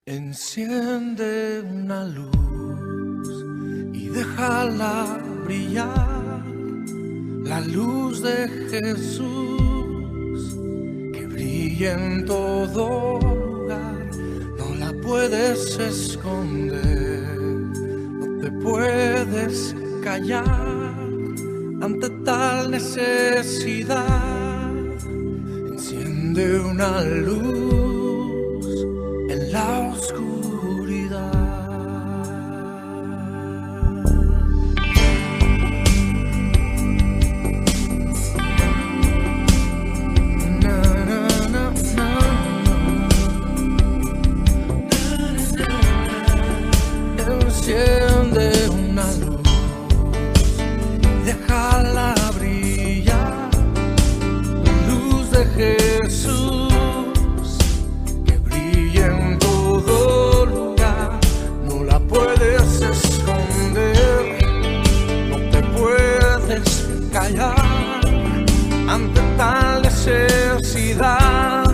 Enciende una luz y déjala brillar, la luz de Jesús que brilla en todo lugar. No la puedes esconder, no te puedes callar ante tal necesidad. Enciende una luz en la oscuridad. Na, na, na, na. Enciende una luz, déjala brillar, la luz de Jesús que brilla en todo lugar. No la puedes esconder, no te puedes callar ante tal necesidad.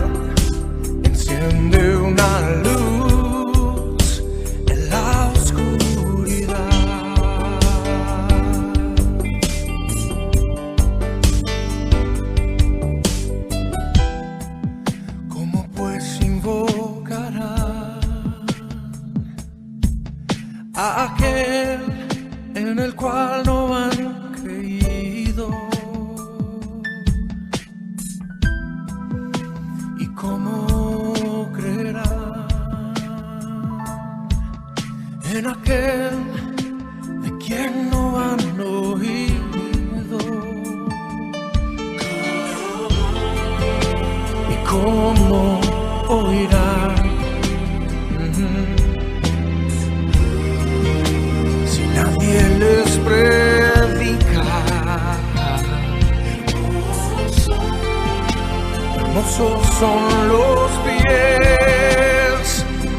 Enciende una luz en la oscuridad. ¿Cómo pues invocarán a aquel en el cual no han creído? ¿Y cómo creerán en aquel de quien no han oído? ¿Y cómo oirán si nadie les predica? Hermosos son los pies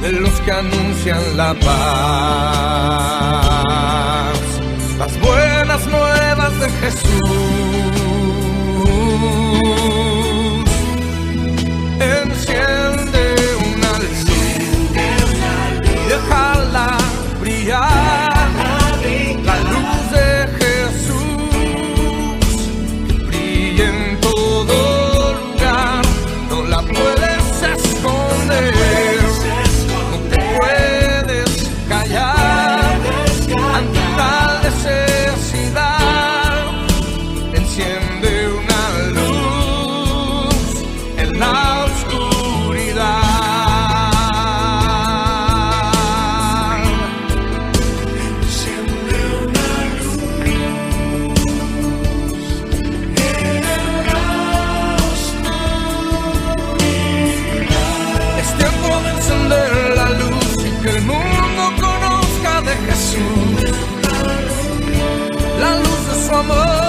de los que anuncian la paz, las buenas nuevas de Jesús. Enciende una luz y déjala brillar, la luz de Jesús que brilla en todo lugar. No la puedes esconder, no te puedes callar ante tal necesidad. Enciende una luz en la oscuridad. Enciende una luz en la oscuridad. Es tiempo de encender la luz y que el mundo conozca de Jesús, la luz de su amor.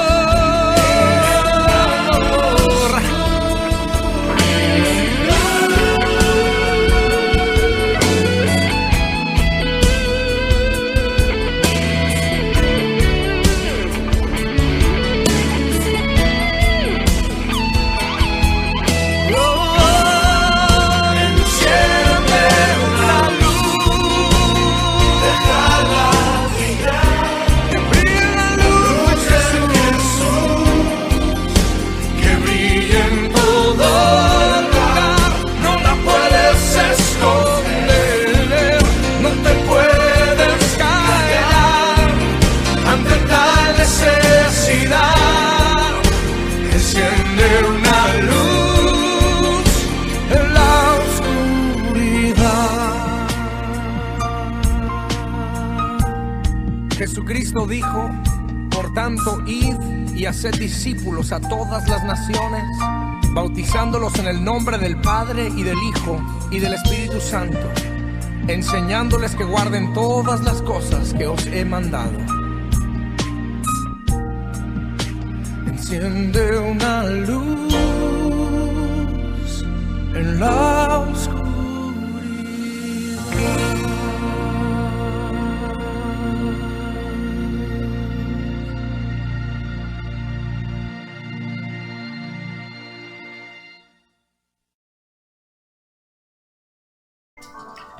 Enciende una luz, déjala brillar, que brille la luz de Jesús, que brille en todo lugar. No la puedes esconder, no te puedes callar ante tal necesidad. Enciende una luz en la oscuridad. Jesucristo dijo: por tanto, id y haced discípulos a todas las naciones, bautizándolos en el nombre del Padre y del Hijo y del Espíritu Santo, enseñándoles que guarden todas las cosas que os he mandado. Enciende una luz en la oscuridad.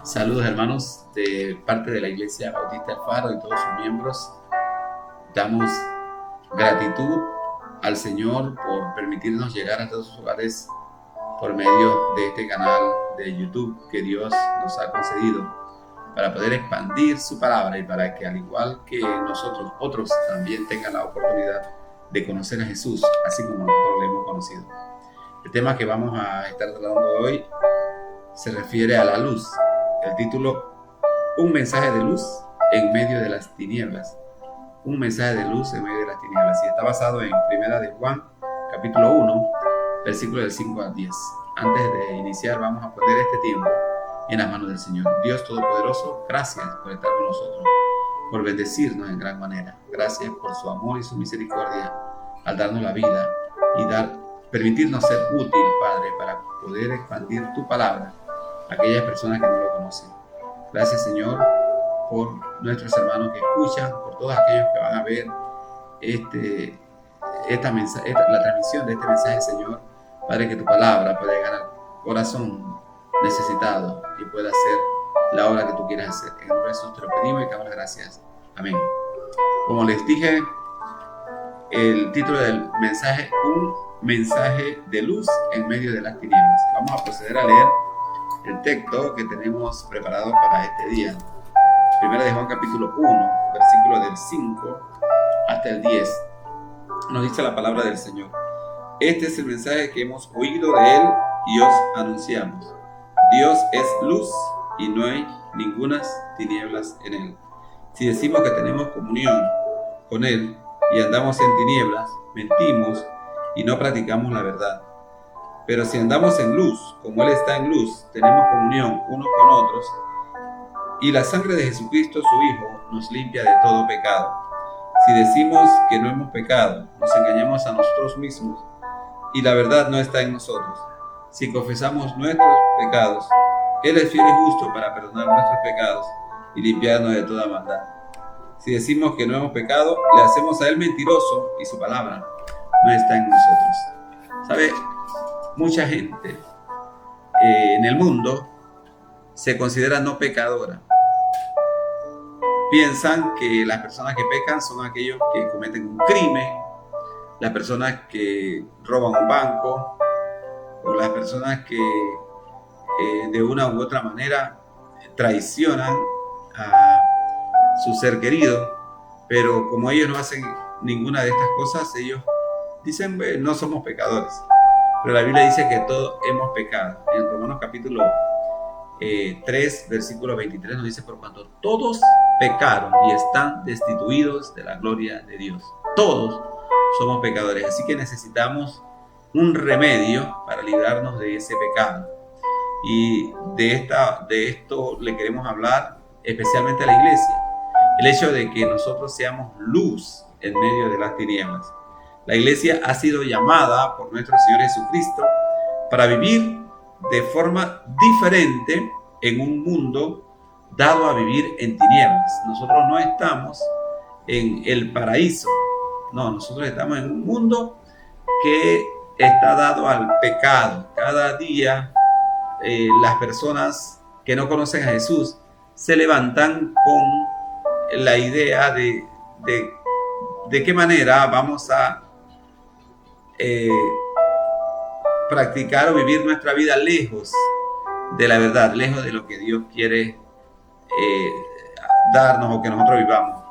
Saludos, hermanos, de parte de la Iglesia Bautista El Faro y todos sus miembros. Damos gratitud al Señor por permitirnos llegar a todos sus hogares por medio de este canal de YouTube que Dios nos ha concedido para poder expandir su palabra y para que, al igual que nosotros, otros también tengan la oportunidad de conocer a Jesús, así como nosotros le hemos conocido. El tema que vamos a estar tratando hoy se refiere a la luz. El título: Un mensaje de luz en medio de las tinieblas. Un mensaje de luz en medio de las tinieblas. Y está basado en 1 de Juan, capítulo 1, versículos del 5 al 10. Antes de iniciar, vamos a poner este tiempo en las manos del Señor. Dios Todopoderoso, gracias por estar con nosotros, por bendecirnos en gran manera. Gracias por su amor y su misericordia al darnos la vida y permitirnos ser útil, Padre, para poder expandir tu palabra a aquellas personas que no lo conocen. Gracias, Señor, por nuestros hermanos que escuchan, por todos aquellos que van a ver la transmisión de este mensaje, Señor. Padre, que tu palabra pueda llegar al corazón necesitado y pueda hacer la obra que tú quieras hacer. En el nombre de Jesús te lo pedimos y te damos las gracias. Amén. Como les dije, el título del mensaje: un mensaje de luz en medio de las tinieblas. Vamos a proceder a leer el texto que tenemos preparado para este día. 1 de Juan capítulo 1, versículo del 5 hasta el 10. Nos dice la palabra del Señor: Este es el mensaje que hemos oído de Él y os anunciamos. Dios es luz y no hay ningunas tinieblas en Él. Si decimos que tenemos comunión con Él y andamos en tinieblas, mentimos y no practicamos la verdad. Pero si andamos en luz, como Él está en luz, tenemos comunión unos con otros, y la sangre de Jesucristo, su Hijo, nos limpia de todo pecado. Si decimos que no hemos pecado, nos engañamos a nosotros mismos, y la verdad no está en nosotros. Si confesamos nuestros pecados, Él es fiel y justo para perdonar nuestros pecados y limpiarnos de toda maldad. Si decimos que no hemos pecado, le hacemos a Él mentiroso y su palabra no está en nosotros. ¿Sabe? Mucha gente en el mundo se considera no pecadora. Piensan que las personas que pecan son aquellos que cometen un crimen, las personas que roban un banco, o las personas que de una u otra manera traicionan a su ser querido. Pero como ellos no hacen ninguna de estas cosas, ellos dicen: no somos pecadores. Pero la Biblia dice que todos hemos pecado. En Romanos capítulo 3, versículo 23 nos dice: por cuanto todos pecaron y están destituidos de la gloria de Dios. Todos somos pecadores, así que necesitamos un remedio para librarnos de ese pecado. Y de esto le queremos hablar especialmente a la iglesia. El hecho de que nosotros seamos luz en medio de las tinieblas. La iglesia ha sido llamada por nuestro Señor Jesucristo para vivir de forma diferente en un mundo dado a vivir en tinieblas. Nosotros no estamos en el paraíso. No, nosotros estamos en un mundo que está dado al pecado. Cada día las personas que no conocen a Jesús se levantan con la idea de qué manera vamos a practicar o vivir nuestra vida lejos de la verdad, lejos de lo que Dios quiere darnos o que nosotros vivamos.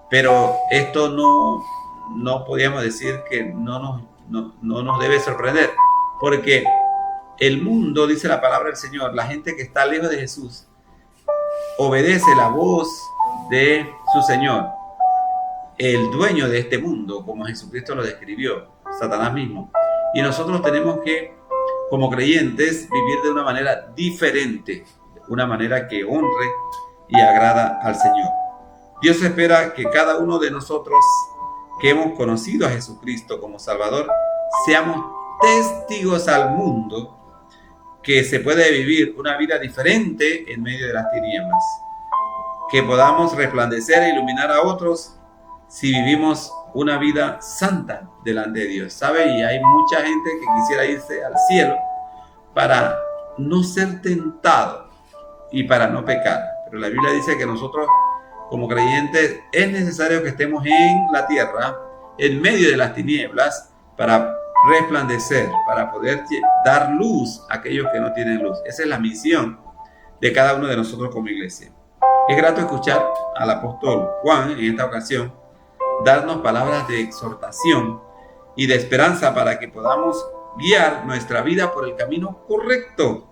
Pero esto no podíamos decir que no nos debe sorprender, porque el mundo, dice la palabra del Señor, la gente que está lejos de Jesús obedece la voz de su Señor, el dueño de este mundo, como Jesucristo lo describió, Satanás mismo. Y nosotros tenemos que, como creyentes, vivir de una manera diferente, una manera que honre y agrada al Señor. Dios espera que cada uno de nosotros que hemos conocido a Jesucristo como Salvador, seamos testigos al mundo que se puede vivir una vida diferente en medio de las tinieblas, que podamos resplandecer e iluminar a otros si vivimos una vida santa delante de Dios, ¿sabe? Y hay mucha gente que quisiera irse al cielo para no ser tentado y para no pecar. Pero la Biblia dice que nosotros como creyentes es necesario que estemos en la tierra, en medio de las tinieblas, para resplandecer, para poder dar luz a aquellos que no tienen luz. Esa es la misión de cada uno de nosotros como iglesia. Es grato escuchar al apóstol Juan en esta ocasión darnos palabras de exhortación y de esperanza para que podamos guiar nuestra vida por el camino correcto,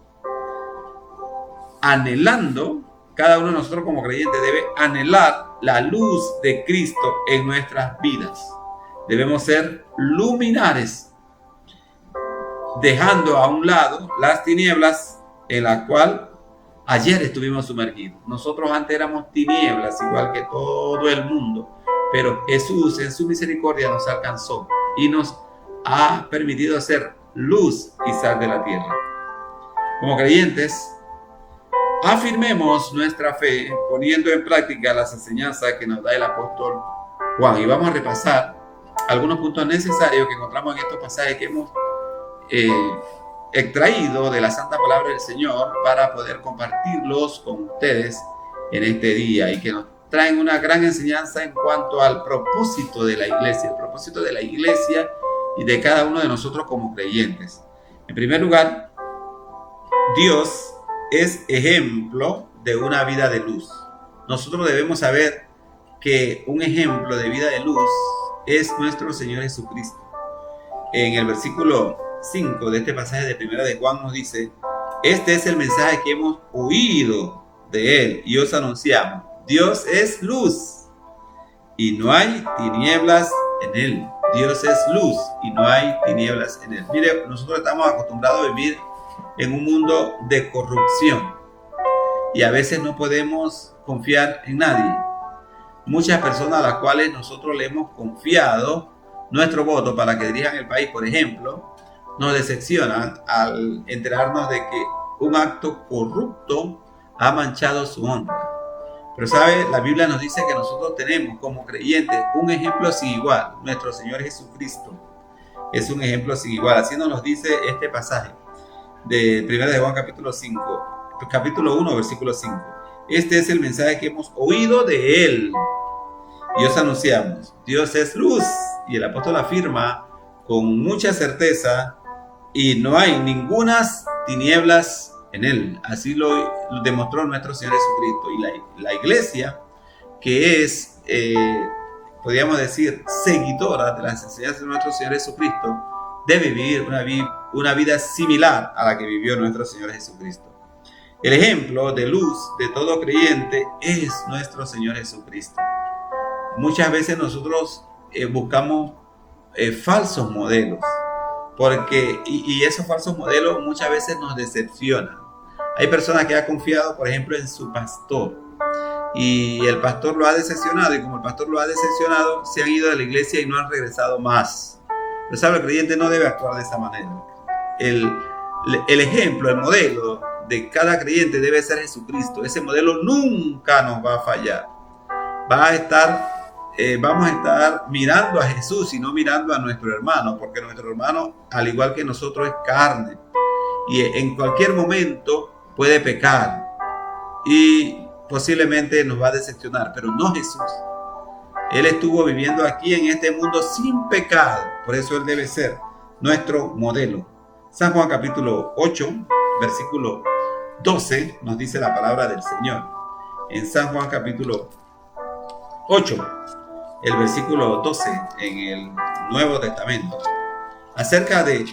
anhelando. Cada uno de nosotros como creyentes debe anhelar la luz de Cristo en nuestras vidas. Debemos ser luminares, dejando a un lado las tinieblas en la cual ayer estuvimos sumergidos. Nosotros antes éramos tinieblas, igual que todo el mundo, pero Jesús en su misericordia nos alcanzó y nos ha permitido ser luz y sal de la tierra. Como creyentes, afirmemos nuestra fe poniendo en práctica las enseñanzas que nos da el apóstol Juan. Y vamos a repasar algunos puntos necesarios que encontramos en estos pasajes que hemos extraído de la Santa Palabra del Señor para poder compartirlos con ustedes en este día y que nos traen una gran enseñanza en cuanto al propósito de la iglesia, el propósito de la iglesia y de cada uno de nosotros como creyentes. En primer lugar, Dios es ejemplo de una vida de luz. Nosotros debemos saber que un ejemplo de vida de luz es nuestro Señor Jesucristo. En el versículo 5 de este pasaje de Primera de Juan nos dice: este es el mensaje que hemos oído de Él y os anunciamos. Dios es luz y no hay tinieblas en Él. Dios es luz y no hay tinieblas en Él. Mire, nosotros estamos acostumbrados a vivir en un mundo de corrupción y a veces no podemos confiar en nadie. Muchas personas a las cuales nosotros le hemos confiado nuestro voto para que dirijan el país, por ejemplo, nos decepcionan al enterarnos de que un acto corrupto ha manchado su honra. Pero sabe, la Biblia nos dice que nosotros tenemos como creyentes un ejemplo sin igual. Nuestro Señor Jesucristo es un ejemplo sin igual. Así nos dice este pasaje de 1 de Juan capítulo 1, versículo 5. Este es el mensaje que hemos oído de Él y os anunciamos. Dios es luz, y el apóstol afirma con mucha certeza, y no hay ningunas tinieblas en Él. Así lo demostró nuestro Señor Jesucristo. Y la iglesia, que es, podríamos decir, seguidora de las enseñanzas de nuestro Señor Jesucristo, debe vivir una vida similar a la que vivió nuestro Señor Jesucristo. El ejemplo de luz de todo creyente es nuestro Señor Jesucristo. Muchas veces nosotros buscamos falsos modelos, y esos falsos modelos muchas veces nos decepcionan. Hay personas que han confiado, por ejemplo, en su pastor, y el pastor lo ha decepcionado, y como el pastor lo ha decepcionado, se han ido de la iglesia y no han regresado más. Pero sabe, el creyente no debe actuar de esa manera. El ejemplo, el modelo de cada creyente debe ser Jesucristo. Ese modelo nunca nos va a fallar. Vamos a estar mirando a Jesús y no mirando a nuestro hermano, porque nuestro hermano, al igual que nosotros, es carne y en cualquier momento puede pecar y posiblemente nos va a decepcionar, pero no Jesús. Él estuvo viviendo aquí en este mundo sin pecado, por eso Él debe ser nuestro modelo. San Juan capítulo 8, versículo 12 nos dice la palabra del Señor. En San Juan capítulo 8, el versículo 12 en el Nuevo Testamento, acerca de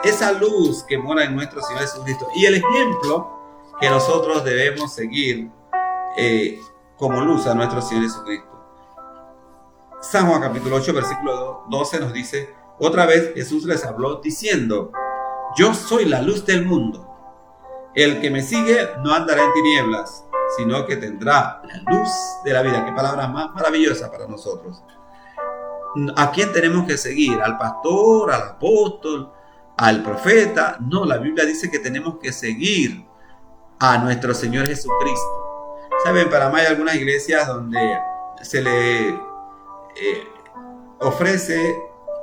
esa luz que mora en nuestro Señor Jesucristo y el ejemplo que nosotros debemos seguir como luz a nuestro Señor Jesucristo. San Juan capítulo 8, versículo 12 nos dice: otra vez Jesús les habló diciendo: yo soy la luz del mundo. El que me sigue no andará en tinieblas, sino que tendrá la luz de la vida. Qué palabra más maravillosa para nosotros. ¿A quién tenemos que seguir? ¿Al pastor, al apóstol, al profeta? No, la Biblia dice que tenemos que seguir a nuestro Señor Jesucristo. Saben, para mí hay algunas iglesias donde se le ofrece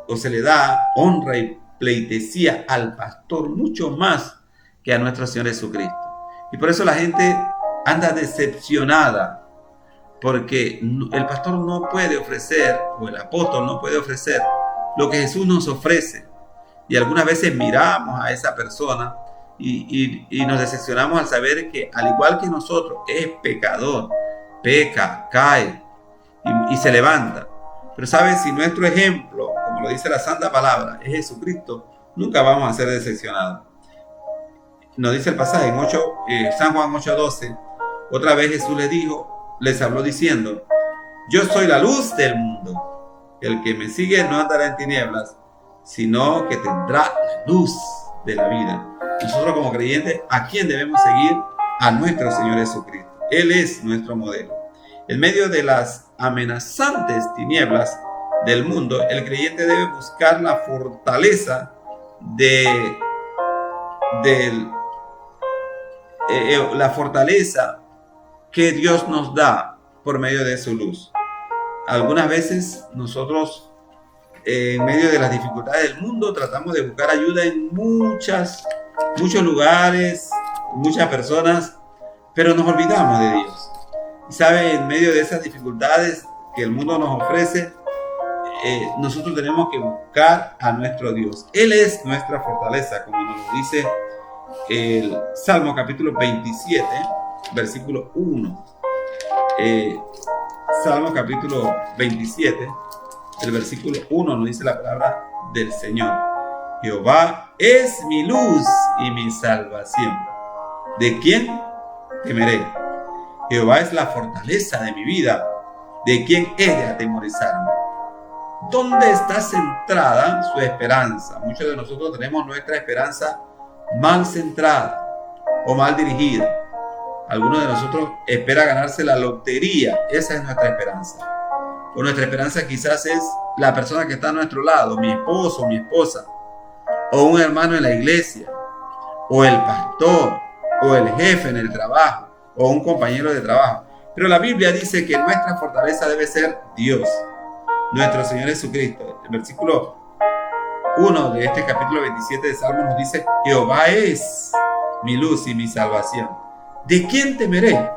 o se le da honra y pleitesía al pastor mucho más que a nuestro Señor Jesucristo. Y por eso la gente anda decepcionada, porque el pastor no puede ofrecer, o el apóstol no puede ofrecer lo que Jesús nos ofrece. Y algunas veces miramos a esa persona y nos decepcionamos al saber que, al igual que nosotros, es pecador, peca, cae y se levanta. Pero sabes, si nuestro ejemplo, como lo dice la Santa Palabra, es Jesucristo, nunca vamos a ser decepcionados. Nos dice el pasaje en San Juan 8:12, otra vez Jesús les habló diciendo: yo soy la luz del mundo. El que me sigue no andará en tinieblas, sino que tendrá la luz de la vida. Nosotros como creyentes, ¿a quién debemos seguir? A nuestro Señor Jesucristo. Él es nuestro modelo. En medio de las amenazantes tinieblas del mundo, el creyente debe buscar la fortaleza la fortaleza que Dios nos da por medio de su luz. Algunas veces nosotros, en medio de las dificultades del mundo, tratamos de buscar ayuda en muchos lugares, muchas personas, pero nos olvidamos de Dios. Y sabe, en medio de esas dificultades que el mundo nos ofrece, nosotros tenemos que buscar a nuestro Dios. Él es nuestra fortaleza, como nos lo dice el Salmo capítulo 27, versículo 1. Salmo capítulo 27, el versículo 1 nos dice la palabra del Señor: Jehová es mi luz y mi salvación. ¿De quién temeré? Jehová es la fortaleza de mi vida. ¿De quién he de atemorizarme? ¿Dónde está centrada su esperanza? Muchos de nosotros tenemos nuestra esperanza mal centrada o mal dirigida. Algunos de nosotros espera ganarse la lotería. Esa es nuestra esperanza. O nuestra esperanza quizás es la persona que está a nuestro lado, mi esposo, mi esposa, o un hermano en la iglesia, o el pastor, o el jefe en el trabajo, o un compañero de trabajo. Pero la Biblia dice que nuestra fortaleza debe ser Dios, nuestro Señor Jesucristo. El versículo 1 de este capítulo 27 de Salmo nos dice: Jehová es mi luz y mi salvación. ¿De quién temeré?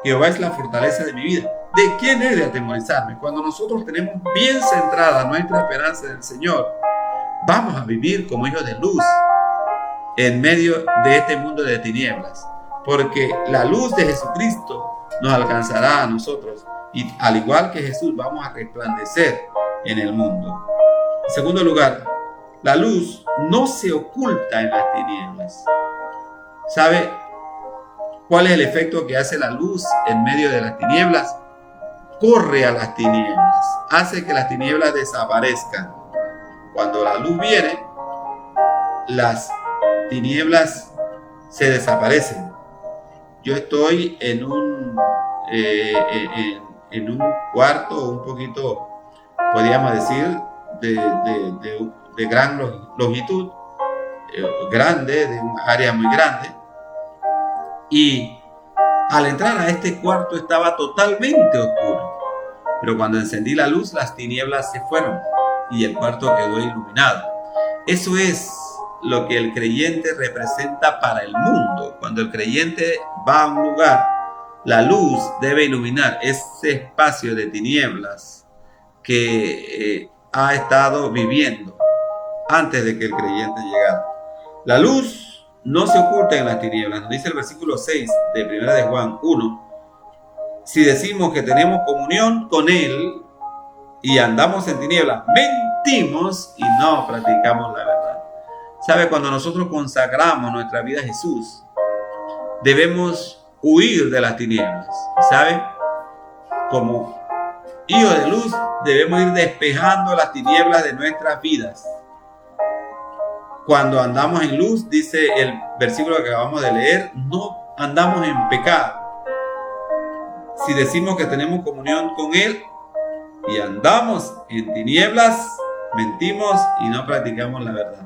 Jehová es la fortaleza de mi vida. ¿De quién he de atemorizarme? Cuando nosotros tenemos bien centrada nuestra esperanza en el Señor, vamos a vivir como hijos de luz en medio de este mundo de tinieblas, porque la luz de Jesucristo nos alcanzará a nosotros, y al igual que Jesús vamos a resplandecer en el mundo. En segundo lugar, la luz no se oculta en las tinieblas. ¿Sabe cuál es el efecto que hace la luz en medio de las tinieblas? Corre a las tinieblas, hace que las tinieblas desaparezcan. Cuando la luz viene, las tinieblas se desaparecen. Yo estoy en un cuarto un poquito, podríamos decir, de gran longitud, grande, de un área muy grande, y al entrar a este cuarto estaba totalmente oscuro, pero cuando encendí la luz, las tinieblas se fueron y el cuarto quedó iluminado. Eso es lo que el creyente representa para el mundo. Cuando el creyente va a un lugar, la luz debe iluminar ese espacio de tinieblas que ha estado viviendo antes de que el creyente llegara. La luz no se oculta en las tinieblas. Nos dice el versículo 6 de 1 de Juan 1. Si decimos que tenemos comunión con Él y andamos en tinieblas, mentimos y no practicamos la verdad. ¿Sabe? Cuando nosotros consagramos nuestra vida a Jesús, debemos huir de las tinieblas. ¿Sabe? Como hijos de luz, debemos ir despejando las tinieblas de nuestras vidas. Cuando andamos en luz, dice el versículo que acabamos de leer, no andamos en pecado. Si decimos que tenemos comunión con Él y andamos en tinieblas, mentimos y no practicamos la verdad.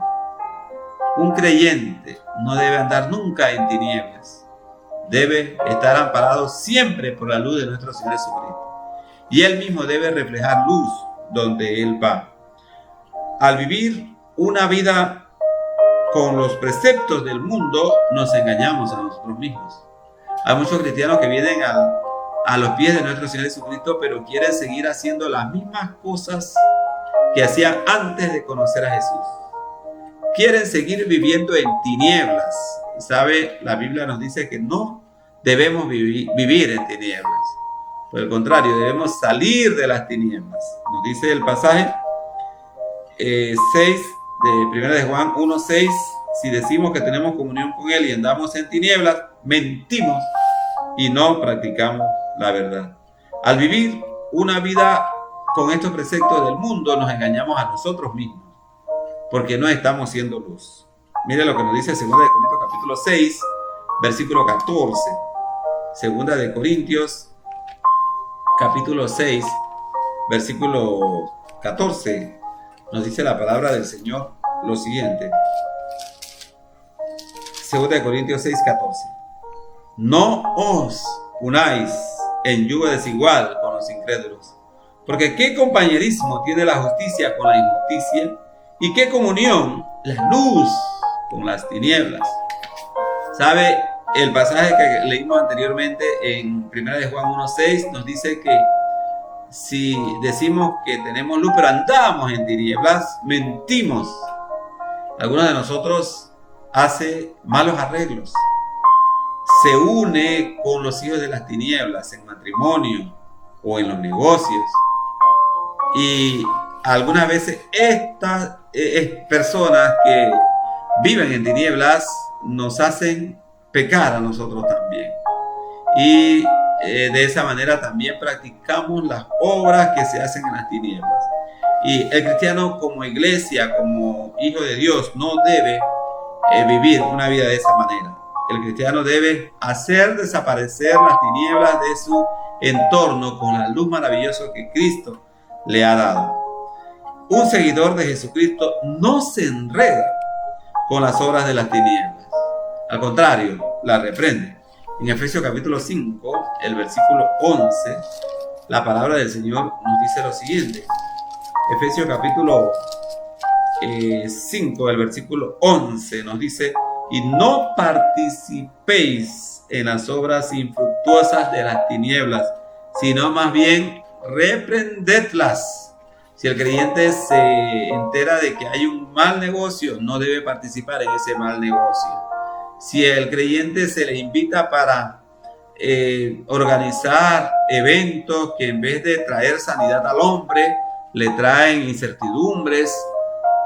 Un creyente no debe andar nunca en tinieblas. Debe estar amparado siempre por la luz de nuestro Señor Jesucristo. Y Él mismo debe reflejar luz donde Él va. Al vivir una vida con los preceptos del mundo nos engañamos a nosotros mismos. Hay muchos cristianos que vienen a los pies de nuestro Señor Jesucristo, pero quieren seguir haciendo las mismas cosas que hacían antes de conocer a Jesús. Quieren seguir viviendo en tinieblas. ¿Sabe? La Biblia nos dice que no debemos vivir en tinieblas. Por el contrario, debemos salir de las tinieblas. Nos dice el pasaje 6 de 1 de Juan 1:6. Si decimos que tenemos comunión con Él y andamos en tinieblas, mentimos y no practicamos la verdad. Al vivir una vida con estos preceptos del mundo, nos engañamos a nosotros mismos, porque no estamos siendo luz. Mire lo que nos dice 2 de Corintios capítulo 6, versículo 14. 2 de Corintios capítulo 6, versículo 14. Nos dice la palabra del Señor lo siguiente. 2 de Corintios 6, 14. No os unáis en yugo desigual con los incrédulos, porque ¿qué compañerismo tiene la justicia con la injusticia? ¿Y qué comunión la luz con las tinieblas? ¿Sabe? El pasaje que leímos anteriormente en 1 de Juan 1:6 nos dice que si decimos que tenemos luz pero andamos en tinieblas, mentimos. Algunos de nosotros hace malos arreglos, se une con los hijos de las tinieblas en matrimonio o en los negocios, y algunas veces estas personas que viven en tinieblas nos hacen pecar a nosotros también, y de esa manera también practicamos las obras que se hacen en las tinieblas. Y el cristiano, como iglesia, como hijo de Dios, no debe vivir una vida de esa manera. El cristiano debe hacer desaparecer las tinieblas de su entorno con la luz maravillosa que Cristo le ha dado. Un seguidor de Jesucristo no se enreda con las obras de las tinieblas. Al contrario, la reprende. En Efesios capítulo 5, el versículo 11, la palabra del Señor nos dice lo siguiente. Efesios capítulo 5, el versículo 11 nos dice: y no participéis en las obras infructuosas de las tinieblas, sino más bien reprendedlas. Si el creyente se entera de que hay un mal negocio, no debe participar en ese mal negocio. Si el creyente se le invita para organizar eventos que en vez de traer sanidad al hombre, le traen incertidumbres,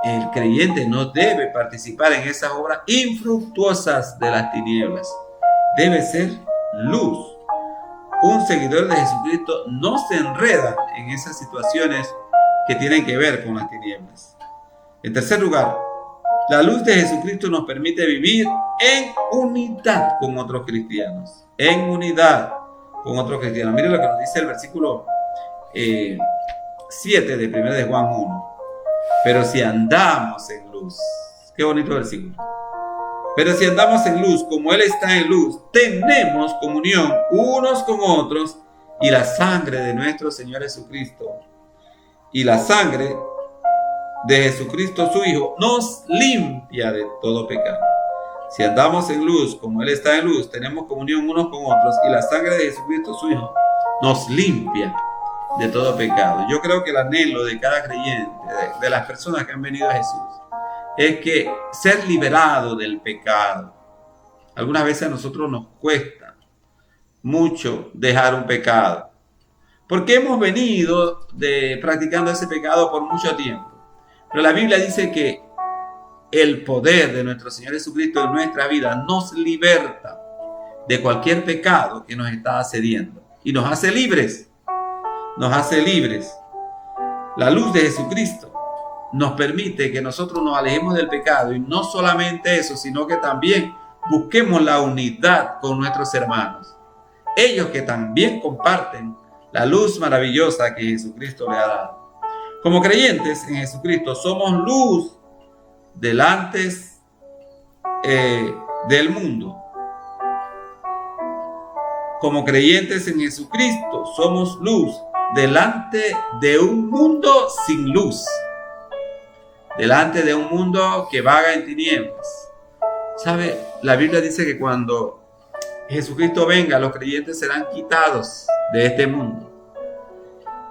el creyente no debe participar en esas obras infructuosas de las tinieblas. Debe ser luz. Un seguidor de Jesucristo no se enreda en esas situaciones que tienen que ver con las tinieblas. En tercer lugar, la luz de Jesucristo nos permite vivir en unidad con otros cristianos. En unidad con otros cristianos. Mire lo que nos dice el versículo 7 de 1 de Juan 1. Pero si andamos en luz, qué bonito versículo. Pero si andamos en luz, como Él está en luz, tenemos comunión unos con otros, y la sangre de nuestro Señor Jesucristo y la sangre de Jesucristo su Hijo nos limpia de todo pecado. Si andamos en luz, como Él está en luz, tenemos comunión unos con otros, y la sangre de Jesucristo su Hijo nos limpia de todo pecado. Yo creo que el anhelo de cada creyente, de las personas que han venido a Jesús, es que ser liberado del pecado. Algunas veces a nosotros nos cuesta mucho dejar un pecado, porque hemos venido practicando ese pecado por mucho tiempo. Pero la Biblia dice que el poder de nuestro Señor Jesucristo en nuestra vida nos liberta de cualquier pecado que nos está asediando y nos hace libres. Nos hace libres. La luz de Jesucristo nos permite que nosotros nos alejemos del pecado, y no solamente eso, sino que también busquemos la unidad con nuestros hermanos, ellos que también comparten la luz maravillosa que Jesucristo le ha dado. Como creyentes en Jesucristo somos luz delante del mundo. Como creyentes en Jesucristo somos luz delante de un mundo sin luz, delante de un mundo que vaga en tinieblas. ¿Sabe? La Biblia dice que cuando Jesucristo venga, los creyentes serán quitados de este mundo.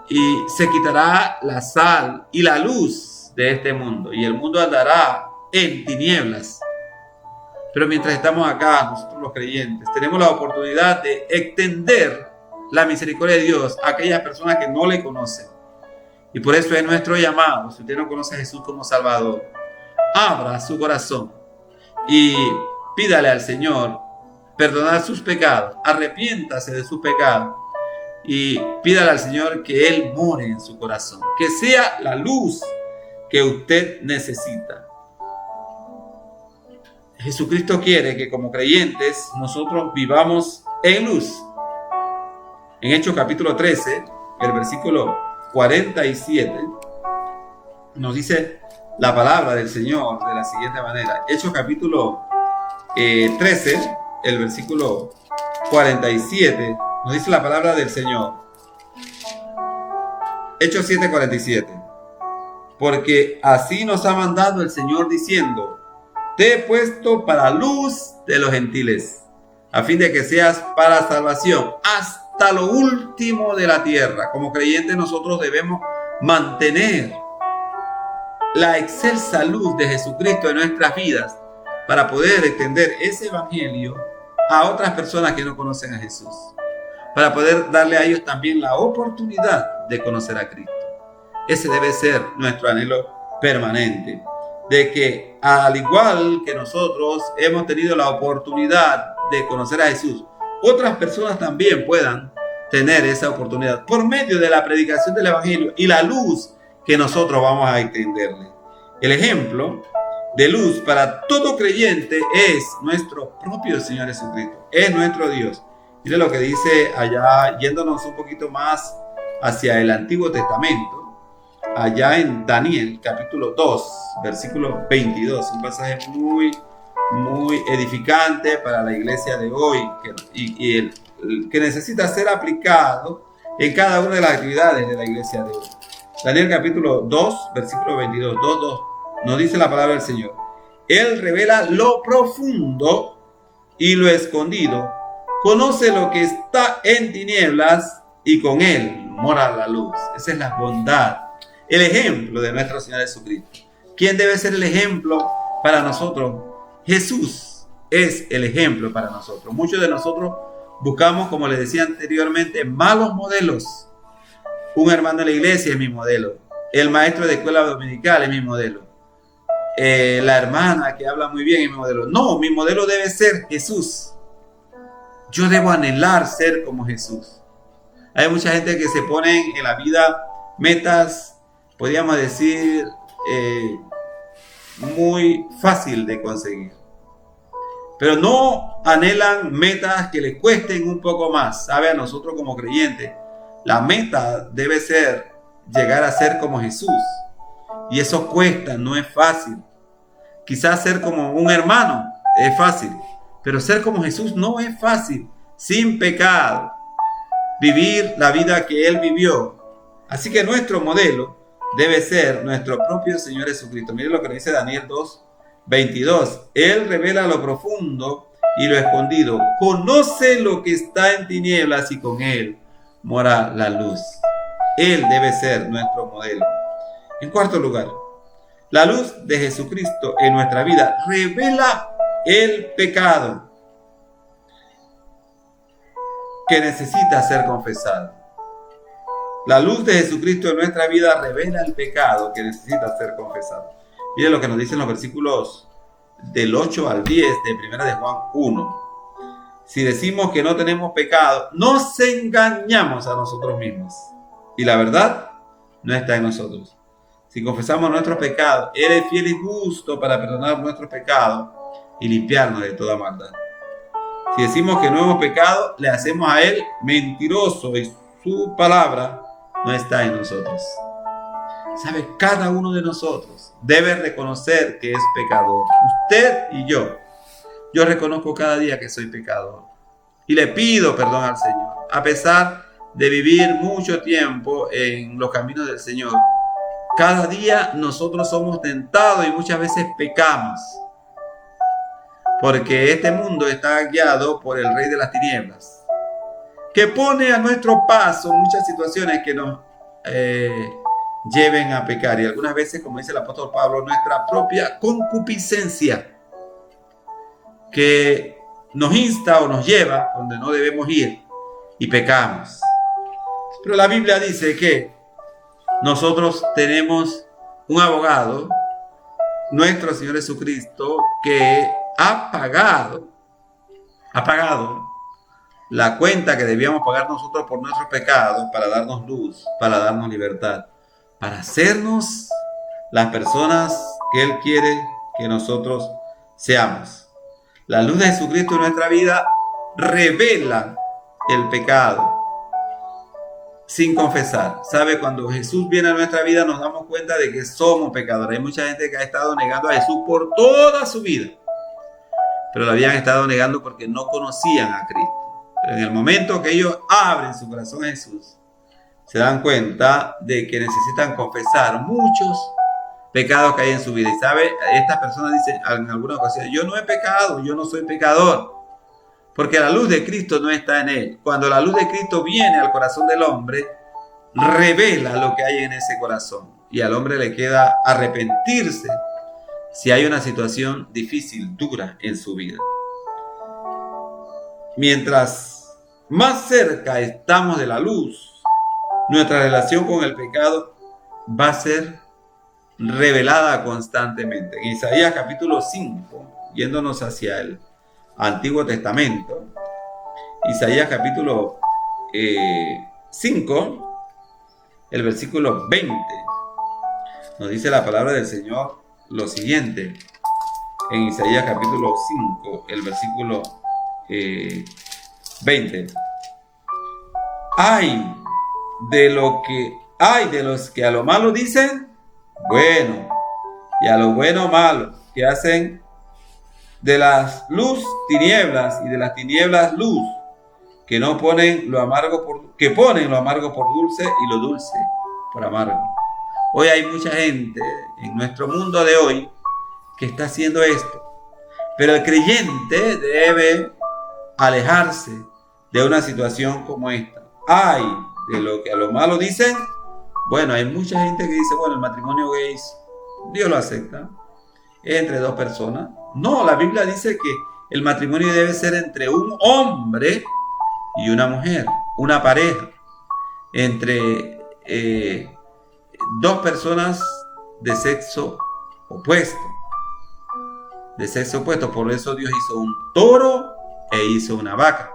Y se quitará la sal y la luz de este mundo. Y el mundo andará en tinieblas. Pero mientras estamos acá, nosotros los creyentes, tenemos la oportunidad de extender la misericordia de Dios a aquellas personas que no le conocen. Y por eso es nuestro llamado. Si usted no conoce a Jesús como Salvador, abra su corazón y pídale al Señor perdonar sus pecados. Arrepiéntase de sus pecados y pídale al Señor que Él more en su corazón, que sea la luz que usted necesita. Jesucristo quiere que como creyentes nosotros vivamos en luz. En Hechos capítulo 13, el versículo 47, nos dice la palabra del Señor de la siguiente manera. Hechos capítulo 13, el versículo 47, nos dice la palabra del Señor. Hechos 7:47. Porque así nos ha mandado el Señor diciendo: te he puesto para luz de los gentiles, a fin de que seas para salvación hasta lo último de la tierra. Como creyentes nosotros debemos mantener la excelsa luz de Jesucristo en nuestras vidas para poder extender ese evangelio a otras personas que no conocen a Jesús, para poder darle a ellos también la oportunidad de conocer a Cristo. Ese debe ser nuestro anhelo permanente, de que al igual que nosotros hemos tenido la oportunidad de conocer a Jesús, otras personas también puedan tener esa oportunidad por medio de la predicación del evangelio y la luz que nosotros vamos a extenderle. El ejemplo de luz para todo creyente es nuestro propio Señor Jesucristo, es nuestro Dios. Mire lo que dice allá, yéndonos un poquito más hacia el Antiguo Testamento, allá en Daniel capítulo 2, versículo 22, un pasaje muy edificante para la iglesia de hoy que necesita ser aplicado en cada una de las actividades de la iglesia de hoy. Daniel capítulo 2, versículo 22, 2, nos dice la palabra del Señor: Él revela lo profundo y lo escondido, conoce lo que está en tinieblas y con Él mora la luz. Esa es la bondad, el ejemplo de nuestro Señor Jesucristo. ¿Quién debe ser el ejemplo para nosotros? Jesús es el ejemplo para nosotros. Muchos de nosotros buscamos, como les decía anteriormente, malos modelos. Un hermano de la iglesia es mi modelo. El maestro de escuela dominical es mi modelo. La hermana que habla muy bien es mi modelo. No, mi modelo debe ser Jesús. Yo debo anhelar ser como Jesús. Hay mucha gente que se pone en la vida metas, podríamos decir, muy fácil de conseguir, pero no anhelan metas que les cuesten un poco más. ¿Sabe? A nosotros como creyentes, la meta debe ser llegar a ser como Jesús, y eso cuesta, no es fácil. Quizás ser como un hermano es fácil, pero ser como Jesús no es fácil. Sin pecado, vivir la vida que Él vivió. Así que nuestro modelo debe ser nuestro propio Señor Jesucristo. Mire lo que dice Daniel 2, 22. Él revela lo profundo y lo escondido. Conoce lo que está en tinieblas y con Él mora la luz. Él debe ser nuestro modelo. En cuarto lugar, la luz de Jesucristo en nuestra vida revela el pecado que necesita ser confesado. La luz de Jesucristo en nuestra vida revela el pecado que necesita ser confesado. Mire lo que nos dicen los versículos del 8 al 10 de 1 de Juan 1. Si decimos que no tenemos pecado, nos engañamos a nosotros mismos, y la verdad no está en nosotros. Si confesamos nuestros pecados, Él es fiel y justo para perdonar nuestros pecados y limpiarnos de toda maldad. Si decimos que no hemos pecado, le hacemos a Él mentiroso y su palabra no está en nosotros. ¿Sabe? Cada uno de nosotros debe reconocer que es pecador. Usted y yo. Yo reconozco cada día que soy pecador y le pido perdón al Señor. A pesar de vivir mucho tiempo en los caminos del Señor, cada día nosotros somos tentados y muchas veces pecamos. porque este mundo está guiado por el rey de las tinieblas, que pone a nuestro paso muchas situaciones que nos lleven a pecar. Y algunas veces, como dice el apóstol Pablo, nuestra propia concupiscencia, que nos insta o nos lleva donde no debemos ir y pecamos. Pero la Biblia dice que nosotros tenemos un abogado, nuestro Señor Jesucristo, que ha pagado la cuenta que debíamos pagar nosotros por nuestros pecados, para darnos luz, para darnos libertad, para hacernos las personas que Él quiere que nosotros seamos. La luz de Jesucristo en nuestra vida revela el pecado sin confesar. ¿Sabe? Cuando Jesús viene a nuestra vida nos damos cuenta de que somos pecadores. Hay mucha gente que ha estado negando a Jesús por toda su vida, pero lo habían estado negando porque no conocían a Cristo. Pero en el momento que ellos abren su corazón a Jesús, se dan cuenta de que necesitan confesar muchos pecados que hay en su vida. Y sabe, estas personas dicen en alguna ocasión: yo no he pecado, yo no soy pecador, porque la luz de Cristo no está en él. Cuando la luz de Cristo viene al corazón del hombre, revela lo que hay en ese corazón, y al hombre le queda arrepentirse si hay una situación difícil, dura en su vida. Mientras más cerca estamos de la luz, nuestra relación con el pecado va a ser revelada constantemente. En Isaías capítulo 5, yéndonos hacia el Antiguo Testamento, Isaías capítulo 5, el versículo 20, nos dice la palabra del Señor lo siguiente. En Isaías capítulo 5, el versículo 20: Ay de los que a lo malo dicen bueno, y a lo bueno malo, que hacen de las luz tinieblas y de las tinieblas luz, que ponen lo amargo por dulce y lo dulce por amargo. Hoy hay mucha gente en nuestro mundo de hoy que está haciendo esto, pero el creyente debe alejarse de una situación como esta. Ay de lo que a lo malo dicen bueno. Hay mucha gente que dice: bueno, el matrimonio gay, Dios lo acepta, es entre dos personas. No, la Biblia dice que el matrimonio debe ser entre un hombre y una mujer, una pareja, entre dos personas de sexo opuesto. Por eso Dios hizo un toro e hizo una vaca.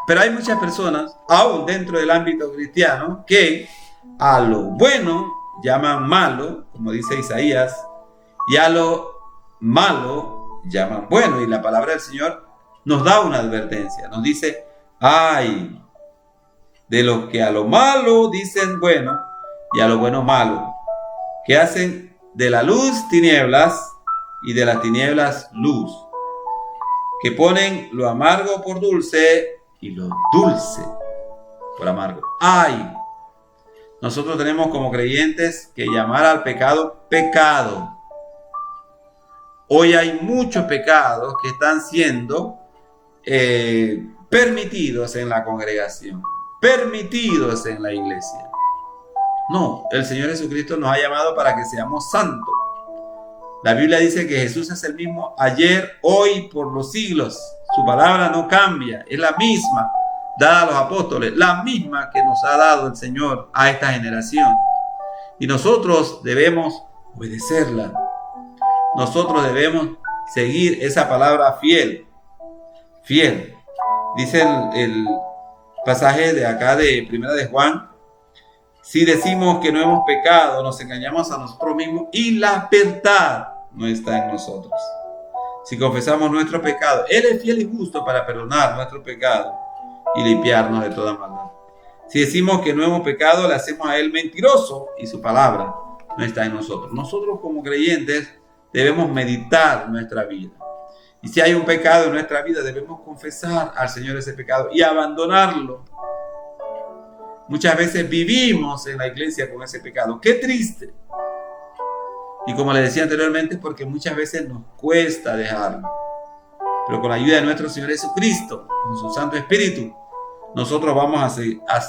Pero hay muchas personas, aún dentro del ámbito cristiano, que a lo bueno llaman malo, como dice Isaías, y a lo malo llaman bueno. Y la palabra del Señor nos da una advertencia, nos dice: ay de los que a lo malo dicen bueno y a lo bueno malo, que hacen de la luz tinieblas y de las tinieblas luz, que ponen lo amargo por dulce y lo dulce por amargo. Ay, nosotros tenemos como creyentes que llamar al pecado pecado. Hoy hay muchos pecados que están siendo permitidos en la congregación, permitidos en la iglesia. No, el Señor Jesucristo nos ha llamado para que seamos santos. La Biblia dice que Jesús es el mismo ayer, hoy, por los siglos. Su palabra no cambia, es la misma dada a los apóstoles, la misma que nos ha dado el Señor a esta generación. Y nosotros debemos obedecerla. Nosotros debemos seguir esa palabra fiel. Fiel. Dice el pasaje de acá de Primera de Juan: si decimos que no hemos pecado, nos engañamos a nosotros mismos y la verdad no está en nosotros. Si confesamos nuestro pecado, Él es fiel y justo para perdonar nuestro pecado y limpiarnos de toda maldad. Si decimos que no hemos pecado, le hacemos a Él mentiroso y su palabra no está en nosotros. Nosotros como creyentes debemos meditar nuestra vida. Y si hay un pecado en nuestra vida, debemos confesar al Señor ese pecado y abandonarlo. Muchas veces vivimos en la iglesia con ese pecado. ¡Qué triste! Y como les decía anteriormente, porque muchas veces nos cuesta dejarlo. pero con la ayuda de nuestro Señor Jesucristo, con su Santo Espíritu, nosotros vamos a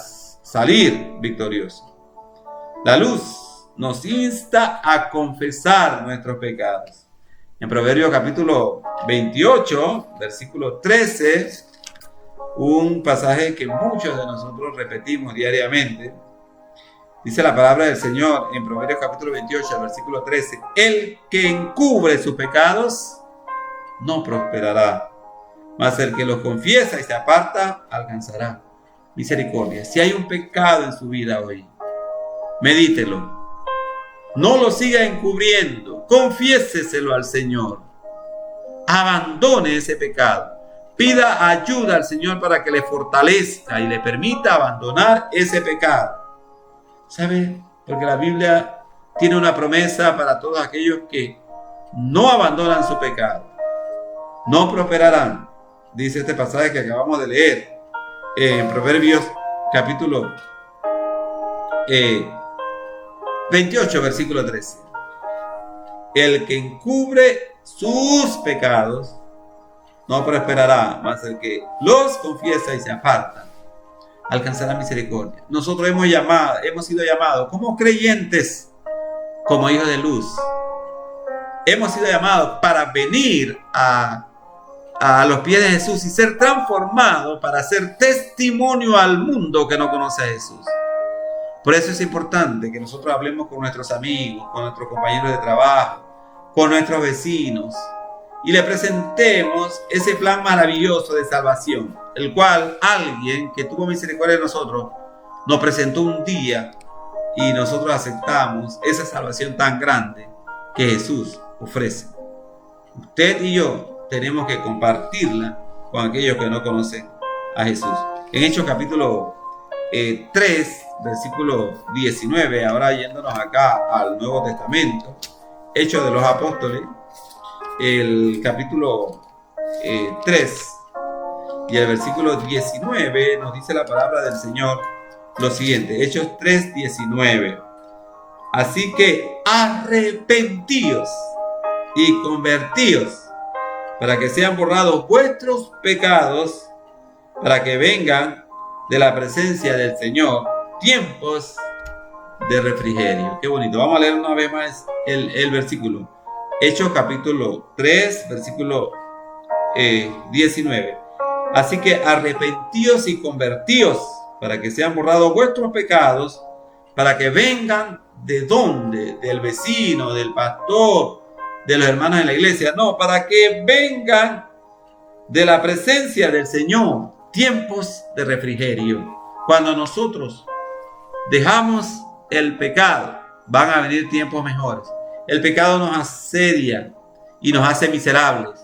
salir victoriosos. La luz nos insta a confesar nuestros pecados. En Proverbios capítulo 28, versículo 13, un pasaje que muchos de nosotros repetimos diariamente, dice la palabra del Señor en Proverbios capítulo 28, versículo 13: el que encubre sus pecados no prosperará, mas el que los confiesa y se aparta alcanzará misericordia. Si hay un pecado en su vida hoy, medítelo. No lo siga encubriendo. Confiéseselo al Señor. Abandone ese pecado. Pida ayuda al Señor para que le fortalezca y le permita abandonar ese pecado. ¿Sabe? Porque la Biblia tiene una promesa para todos aquellos que no abandonan su pecado. No prosperarán. Dice este pasaje que acabamos de leer en Proverbios capítulo 28, versículo 13. El que encubre sus pecados no prosperará, mas el que los confiesa y se aparta alcanzará misericordia. Nosotros hemos sido llamados como creyentes, como hijos de luz. Hemos sido llamados para venir a los pies de Jesús y ser transformados para hacer testimonio al mundo que no conoce a Jesús. Por eso es importante que nosotros hablemos con nuestros amigos, con nuestros compañeros de trabajo, con nuestros vecinos, y le presentemos ese plan maravilloso de salvación, el cual alguien que tuvo misericordia de nosotros nos presentó un día y nosotros aceptamos esa salvación tan grande que Jesús ofrece. Usted y yo tenemos que compartirla con aquellos que no conocen a Jesús. En Hechos capítulo 3, versículo 19, ahora yéndonos acá al Nuevo Testamento, Hechos de los Apóstoles, el capítulo 3 y el versículo 19 nos dice la palabra del Señor lo siguiente. Hechos 3, 19. Así que arrepentíos y convertíos para que sean borrados vuestros pecados, para que vengan de la presencia del Señor tiempos de refrigerio. Qué bonito. Vamos a leer una vez más el versículo. Hechos capítulo 3, versículo 19. Así que arrepentíos y convertíos para que sean borrados vuestros pecados, para que vengan ¿de dónde? Del vecino, del pastor, de los hermanos de la iglesia. No, para que vengan de la presencia del Señor tiempos de refrigerio. Cuando nosotros dejamos el pecado, van a venir tiempos mejores. El pecado nos asedia y nos hace miserables.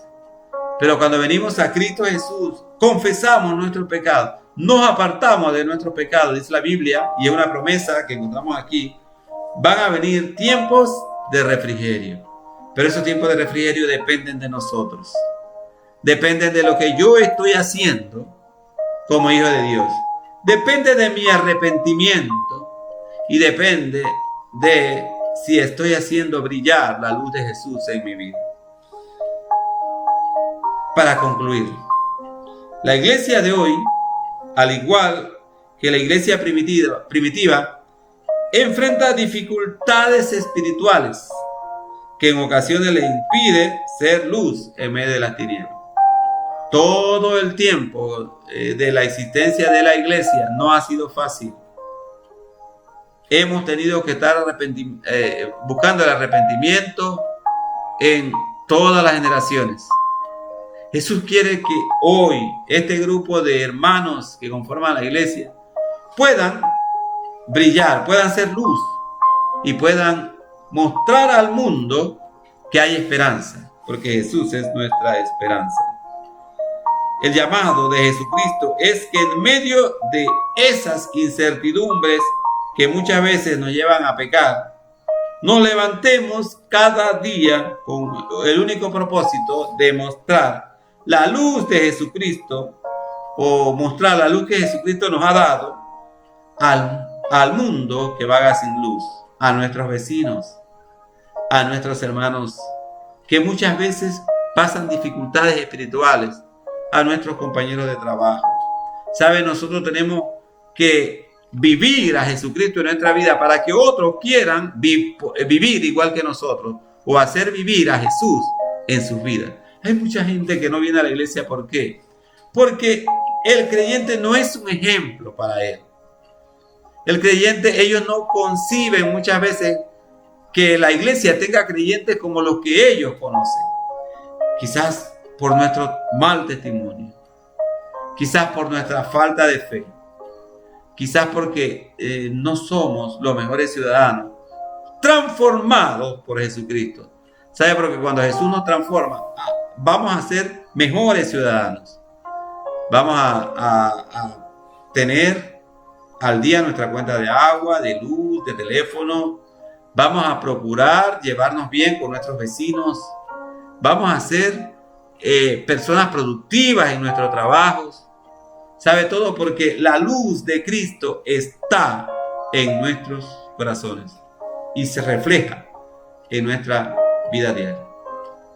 Pero cuando venimos a Cristo Jesús, confesamos nuestro pecado, nos apartamos de nuestro pecado, dice la Biblia, y es una promesa que encontramos aquí. Van a venir tiempos de refrigerio. Pero esos tiempos de refrigerio dependen de nosotros. Dependen de lo que yo estoy haciendo como hijo de Dios. Depende de mi arrepentimiento y depende de si estoy haciendo brillar la luz de Jesús en mi vida. Para concluir, la iglesia de hoy, al igual que la iglesia primitiva, enfrenta dificultades espirituales que en ocasiones le impide ser luz en medio de las tinieblas. Todo el tiempo de la existencia de la iglesia no ha sido fácil. Hemos tenido que estar buscando el arrepentimiento en todas las generaciones. Jesús quiere que hoy este grupo de hermanos que conforman la iglesia puedan brillar, puedan ser luz y puedan mostrar al mundo que hay esperanza, porque Jesús es nuestra esperanza. El llamado de Jesucristo es que en medio de esas incertidumbres que muchas veces nos llevan a pecar, nos levantemos cada día con el único propósito de mostrar la luz de Jesucristo, o mostrar la luz que Jesucristo nos ha dado al mundo que vaga sin luz, a nuestros vecinos, a nuestros hermanos que muchas veces pasan dificultades espirituales a nuestros compañeros de trabajo. ¿Sabe? Nosotros tenemos que vivir a Jesucristo en nuestra vida para que otros quieran vivir igual que nosotros o hacer vivir a Jesús en sus vidas. Hay mucha gente que no viene a la iglesia. ¿Por qué? Porque el creyente no es un ejemplo para él. El creyente, ellos no conciben muchas veces que la iglesia tenga creyentes como los que ellos conocen. Quizás por nuestro mal testimonio. Quizás por nuestra falta de fe. Quizás porque no somos los mejores ciudadanos transformados por Jesucristo. ¿Sabe? Porque cuando Jesús nos transforma, vamos a ser mejores ciudadanos. Vamos a tener al día nuestra cuenta de agua, de luz, de teléfono. Vamos a procurar llevarnos bien con nuestros vecinos. Vamos a ser personas productivas en nuestros trabajos. ¿Sabe? Todo porque la luz de Cristo está en nuestros corazones y se refleja en nuestra vida diaria.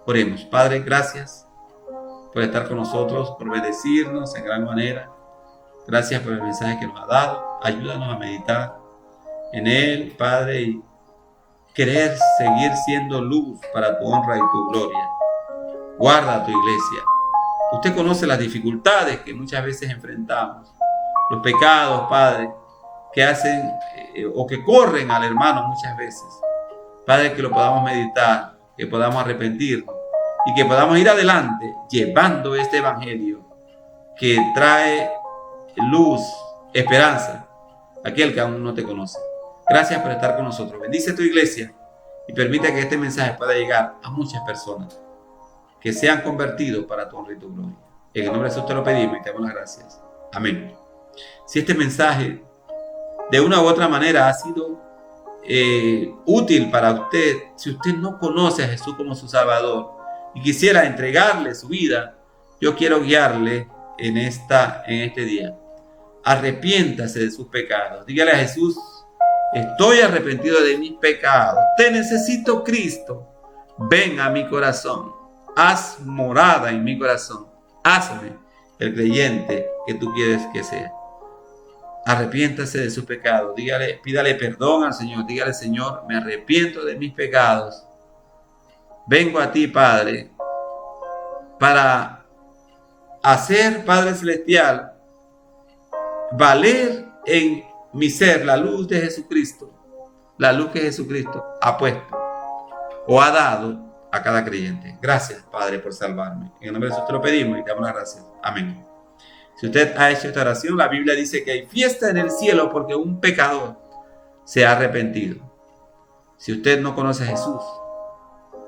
Oremos. Padre, gracias por estar con nosotros, por bendecirnos en gran manera. Gracias por el mensaje que nos ha dado. Ayúdanos a meditar en él, Padre, y querer seguir siendo luz para tu honra y tu gloria. Guarda a tu iglesia. Usted conoce las dificultades que muchas veces enfrentamos, los pecados, Padre, que hacen o que corren al hermano muchas veces. Padre, que lo podamos meditar, que podamos arrepentirnos y que podamos ir adelante llevando este evangelio que trae luz, esperanza a aquel que aún no te conoce. Gracias por estar con nosotros. Bendice tu iglesia y permite que este mensaje pueda llegar a muchas personas que sean convertidos para tu honra y tu gloria. En el nombre de Jesús te lo pedimos y te damos las gracias. Amén. Si este mensaje de una u otra manera ha sido útil para usted, si usted no conoce a Jesús como su Salvador y quisiera entregarle su vida, yo quiero guiarle en este día. Arrepiéntase de sus pecados. Dígale a Jesús: estoy arrepentido de mis pecados. Te necesito, Cristo. Ven a mi corazón. Haz morada en mi corazón. Hazme el creyente que tú quieres que sea. Arrepiéntase de sus pecados. Pídale perdón al Señor. Dígale: Señor, me arrepiento de mis pecados. Vengo a ti, Padre, para hacer, Padre Celestial, valer en mi ser la luz de Jesucristo. La luz que Jesucristo ha puesto o ha dado a cada creyente. Gracias, Padre, por salvarme. En el nombre de Jesús te lo pedimos y te damos las gracias. Amén. Si usted ha hecho esta oración, la Biblia dice que hay fiesta en el cielo porque un pecador se ha arrepentido. Si usted no conoce a Jesús,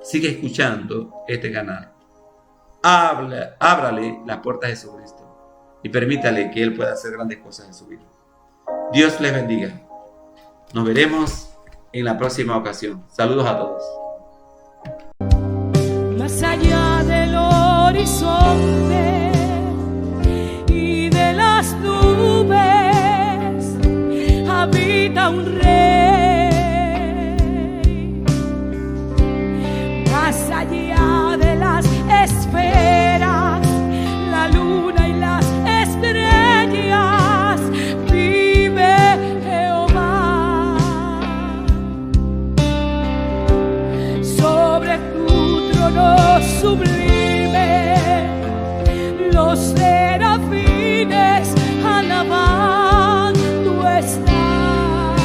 sigue escuchando este canal. Ábrale la puerta a Jesucristo y permítale que Él pueda hacer grandes cosas en su vida. Dios les bendiga. Nos veremos en la próxima ocasión. Saludos a todos. Más allá del horizonte y de las nubes habita un rey. Más allá de las esferas, la luna y las estrellas, vive Jehová. Sobre tu trono sublime, los serafines alabando están,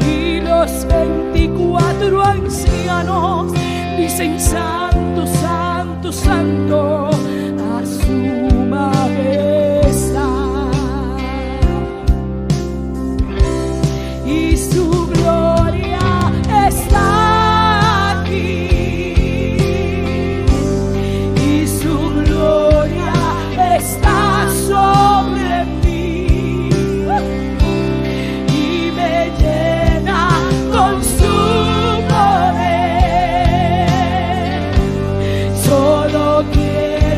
y los 24 ancianos dicen: Santo, Santo, Santo, a su majestad, y su gloria está aquí, y su gloria está sobre mí, y me llena con su poder. Solo quiero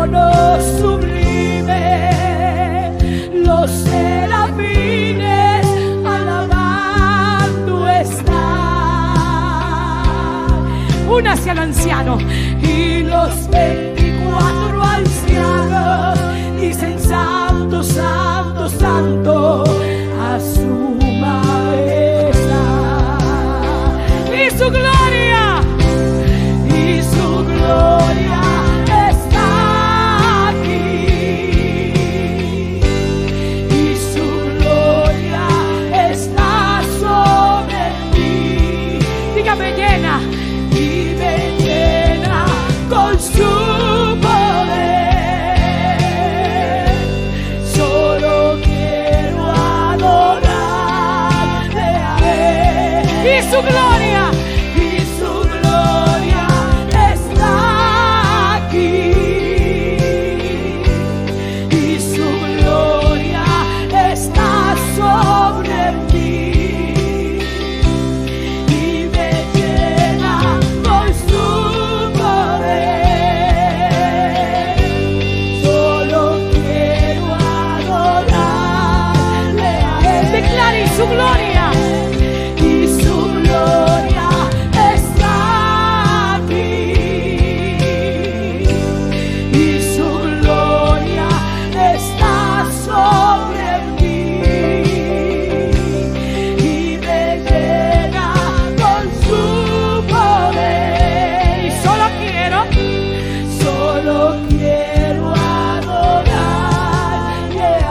trono sublime, los serafines alabando están. Únase al anciano y los 24 ancianos dicen santo, santo, santo a su majestad. Y su gloria, y su gloria está aquí, y su gloria está sobre mí. Dígame, llena, y me llena con su poder. Solo quiero adorarle a él. Y su gloria, y su gloria está aquí, y su gloria está sobre mí, y me llena con su poder. Solo quiero adorarle a él. Declare su gloria, y su gloria está aquí, y su gloria está sobre mí, y me llena con su poder. Y solo quiero adorarle a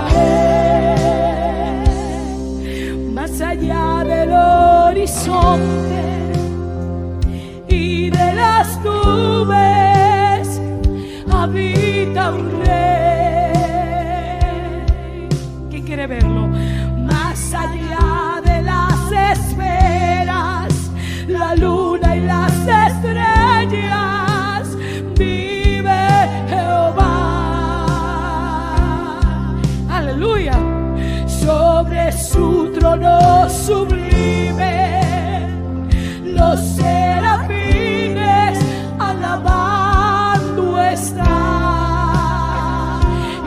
él. Más allá del horizonte y de las nubes habita un rey. ¿Quién quiere verlo? Más allá de las esferas, la luna y las estrellas, vive Jehová. Aleluya. Sobre su trono sublime, los serafines alabando están.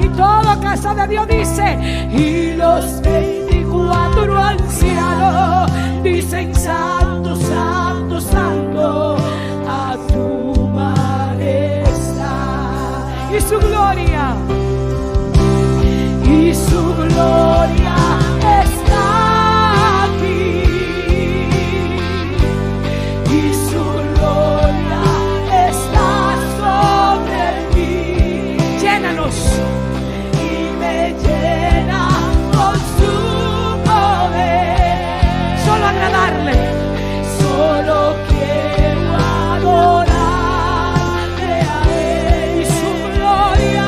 Y toda casa de Dios dice, y los 24 ancianos dicen santo, santo, santo a tu majestad. Y su gloria, y su gloria está aquí, y su gloria está sobre mí. Llénanos, y me llena con su poder. Solo agradarle, solo quiero adorarle a él. Y su gloria,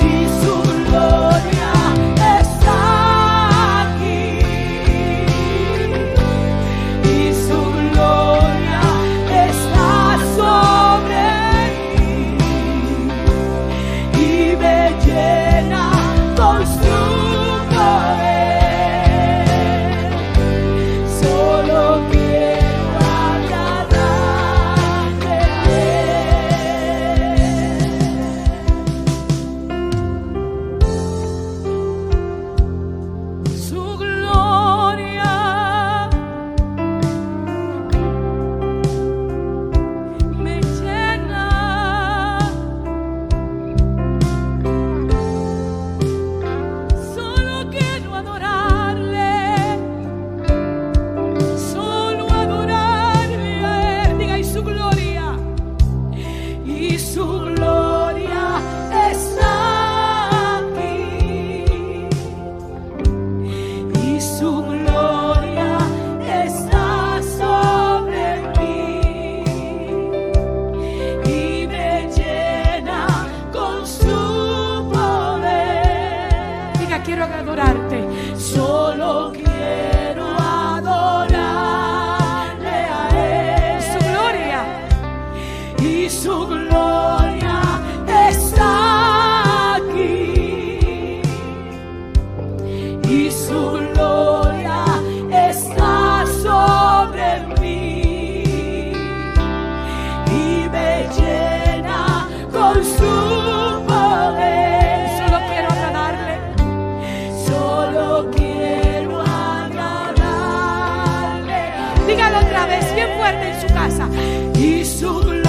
y su gloria está aquí, y su gloria está sobre mí, y me llena con su poder. Solo quiero agradarte a él. Su gloria me llena, solo quiero adorarle, solo adorarle a él. Diga, y su gloria, y su gloria está aquí, y su gloria está sobre mí, y me llena con su poder. Diga, quiero adorarte, solo quiero adorarle a él. Su gloria, y su gloria está aquí, y su gloria está sobre mí, y me llena con su poder. su gloria.